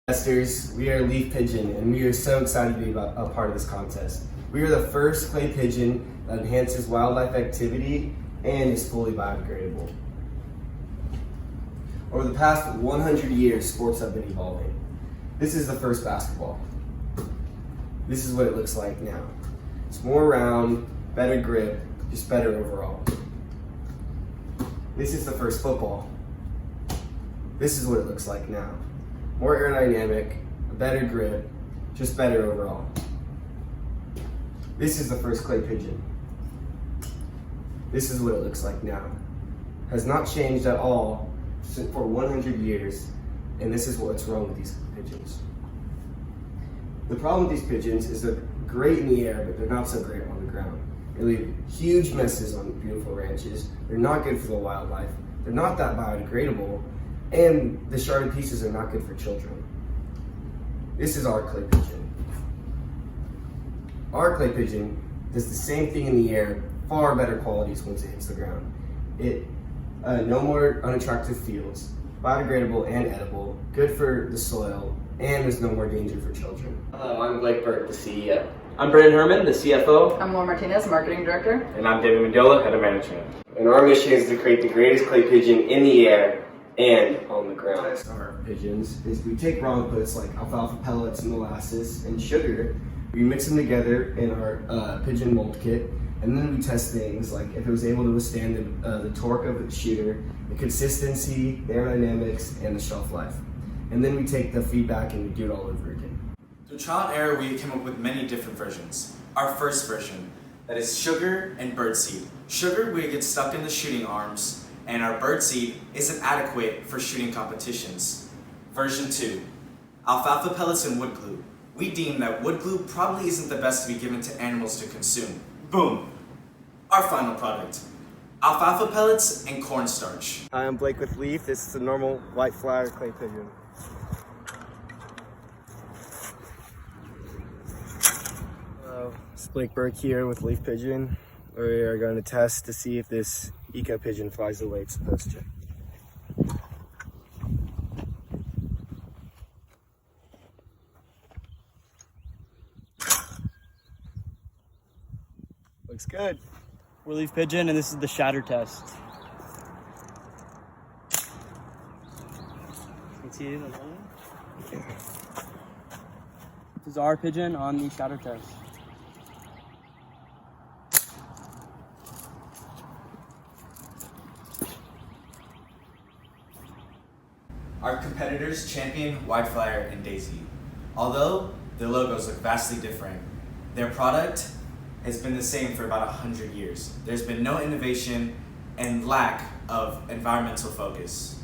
Investors, we are Leaf Pigeon, and we are so excited to be a part of this contest. We are the first clay pigeon that enhances wildlife activity and is fully biodegradable. Over the past 100 years, sports have been evolving. This is the first basketball. This is what it looks like now. It's more round, better grip, just better overall. This is the first football. This is what it looks like now. More aerodynamic, a better grip, just better overall. This is the first clay pigeon. This is what it looks like now. Has not changed at all for 100 years, and this is what's wrong with these pigeons. The problem with these pigeons is they're great in the air, but they're not so great on the ground. They leave huge messes on beautiful ranches. They're not good for the wildlife. They're not that biodegradable, and the sharded pieces are not good for children. This is our clay pigeon. Our clay pigeon does the same thing in the air, far better qualities once it hits the ground. No more unattractive fields, biodegradable and edible, good for the soil, and there's no more danger for children. Hello, I'm Blake Burke, the CEO. I'm Brandon Herman, the CFO. I'm Laura Martinez, Marketing Director. And I'm David Mendola, Head of Management. And our mission is to create the greatest clay pigeon in the air and on the ground. Our pigeons is we take raw inputs like alfalfa pellets, molasses, and sugar. We mix them together in our pigeon mold kit, and then we test things like if it was able to withstand the torque of the shooter, the consistency, the aerodynamics, and the shelf life. And then we take the feedback and we do it all over again. To trial and error, we came up with many different versions. Our first version, that is sugar and birdseed. Sugar, we get stuck in the shooting arms, and our birdseed isn't adequate for shooting competitions. Version 2, alfalfa pellets and wood glue. We deem that wood glue probably isn't the best to be given to animals to consume. Boom! Our final product, alfalfa pellets and cornstarch. Hi, I'm Blake with Leaf. This is a normal white flower clay pigeon. Hello, it's Blake Burke here with Leaf Pigeon. We are going to test to see if this eco pigeon flies the way it's supposed to. Looks good. We're Leaf Pigeon, and this is the shatter test. You can see it. This is our pigeon on the shatter test. Our competitors champion Whiteflyer and Daisy. Although their logos look vastly different, their product has been the same for about 100 years. There's been no innovation and lack of environmental focus.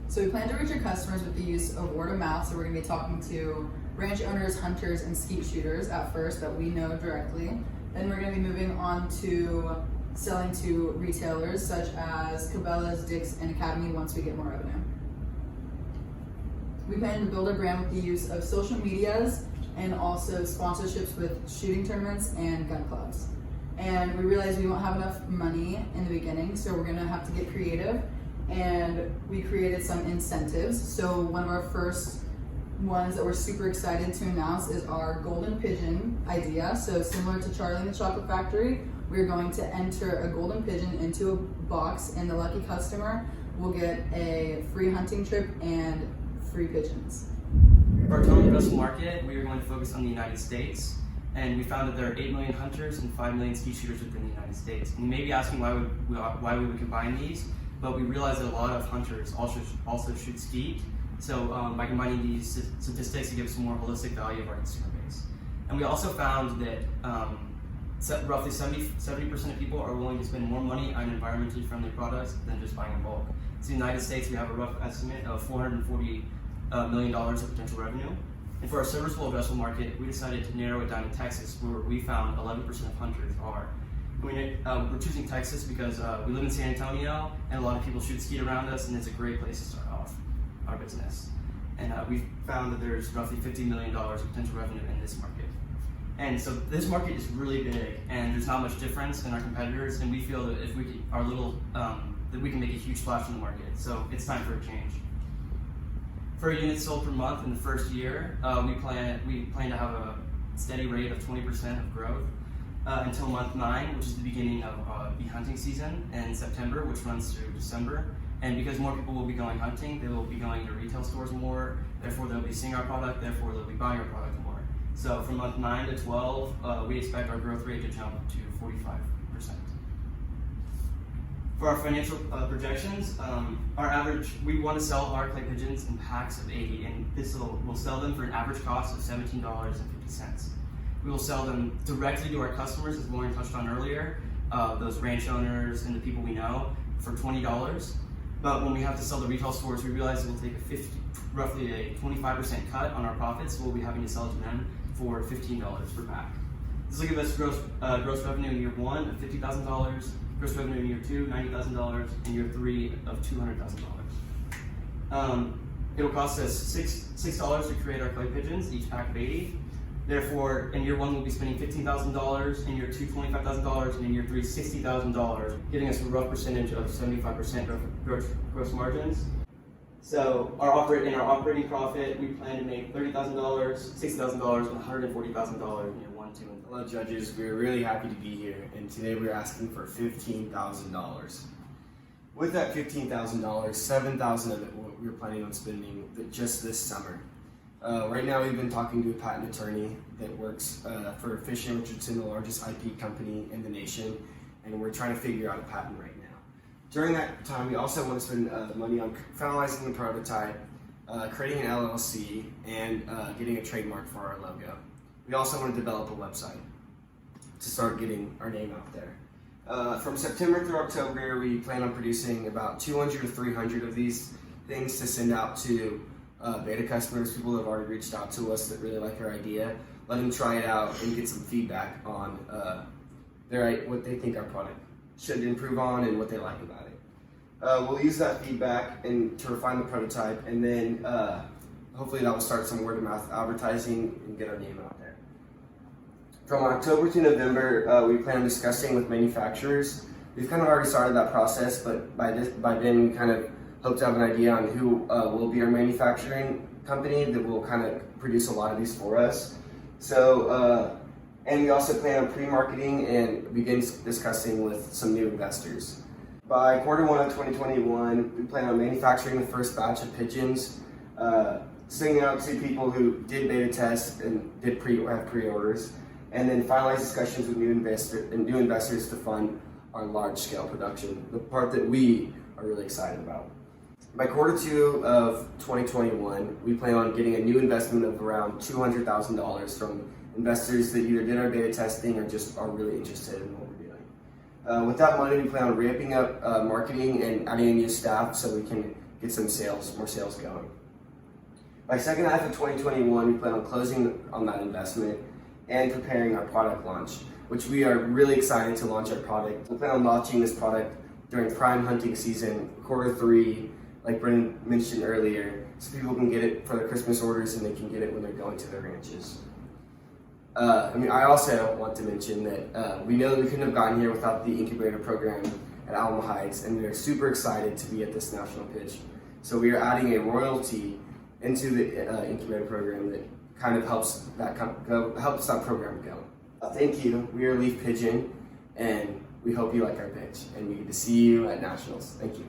So we plan to reach our customers with the use of word of mouth. So we're going to be talking to ranch owners, hunters, and skeet shooters at first that we know directly. Then we're going to be moving on to selling to retailers such as Cabela's, Dick's, and Academy once we get more revenue. We plan to build our brand with the use of social medias and also sponsorships with shooting tournaments and gun clubs. And we realized we won't have enough money in the beginning, so we're gonna have to get creative, and we created some incentives. So one of our first ones that we're super excited to announce is our golden pigeon idea. So similar to Charlie and the Chocolate Factory, we're going to enter a golden pigeon into a box, and the lucky customer will get a free hunting trip and free pigeons. For our total addressable market, we are going to focus on the United States, and we found that there are 8 million hunters and 5 million skeet shooters within the United States. And you may be asking why we would combine these, but we realized that a lot of hunters also shoot skeet. So by combining these statistics, it gives a more holistic value of our consumer base. And we also found that roughly 70% of people are willing to spend more money on environmentally friendly products than just buying in bulk. So in the United States, we have a rough estimate of $440 million of potential revenue. And for our serviceable addressable market, we decided to narrow it down to Texas, where we found 11% of hunters are. We're choosing Texas because we live in San Antonio, and a lot of people shoot skeet around us, and it's a great place to start off our business. And we found that there's roughly $50 million of potential revenue in this market. And so this market is really big, and there's not much difference in our competitors, and we feel that if we that we can make a huge splash in the market. So it's time for a change. For units sold per month in the first year, we plan to have a steady rate of 20% of growth until month 9, which is the beginning of the hunting season in September, which runs through December. And because more people will be going hunting, they will be going to retail stores more, therefore they'll be seeing our product, therefore they'll be buying our product more. So from month 9 to 12, we expect our growth rate to jump to 45%. For our financial projections, we want to sell our clay pigeons in packs of 80, and we'll sell them for an average cost of $17.50. We will sell them directly to our customers, as Lauren touched on earlier, those ranch owners and the people we know, for $20. But when we have to sell to retail stores, we realize it will take roughly a 25% cut on our profits, so we'll be having to sell to them for $15 per pack. This will give us gross revenue in year 1 of $50,000, gross revenue in year 2, $90,000, and year 3 of $200,000. It'll cost us $6 to create our clay pigeons, each pack of 80. Therefore, in year 1, we'll be spending $15,000, in year 2, $25,000, and in year 3, $60,000, giving us a rough percentage of 75% gross margins. So in our operating profit, we plan to make $30,000, $60,000, and $140,000 in year 1, 2, and 3. Hello judges, we're really happy to be here, and today we're asking for $15,000. With that $15,000, $7,000 of it we're planning on spending just this summer. Right now we've been talking to a patent attorney that works for Fish & Richardson, the largest IP company in the nation, and we're trying to figure out a patent right now. During that time, we also want to spend money on finalizing the prototype, creating an LLC, and getting a trademark for our logo. We also want to develop a website to start getting our name out there. From September through October, we plan on producing about 200 to 300 of these things to send out to beta customers, people that have already reached out to us that really like our idea. Let them try it out and get some feedback on what they think our product should improve on and what they like about it. We'll use that feedback to refine the prototype, and then hopefully that will start some word of mouth advertising and get our name out there. From October to November, we plan on discussing with manufacturers. We've kind of already started that process, but by then we kind of hope to have an idea on who will be our manufacturing company that will kind of produce a lot of these for us. So, and we also plan on pre-marketing and begin discussing with some new investors. By quarter 1 of 2021, we plan on manufacturing the first batch of pigeons, sending out to people who did beta tests and have pre-orders, and then finalize discussions with new investors to fund our large-scale production, the part that we are really excited about. By quarter 2 of 2021, we plan on getting a new investment of around $200,000 from investors that either did our beta testing or just are really interested in what we're doing. With that money, we plan on ramping up marketing and adding a new staff so we can get more sales going. By second half of 2021, we plan on closing on that investment and preparing our product launch, which we are really excited to launch our product. We plan on launching this product during prime hunting season, quarter 3, like Brendan mentioned earlier, so people can get it for their Christmas orders and they can get it when they're going to their ranches. I also want to mention that we know that we couldn't have gotten here without the incubator program at Alma Heights, and we are super excited to be at this national pitch. So we are adding a royalty into the incubator program that kind of helps that program go. Thank you. We are Leaf Pigeon, and we hope you like our pitch, and we get to see you at nationals. Thank you.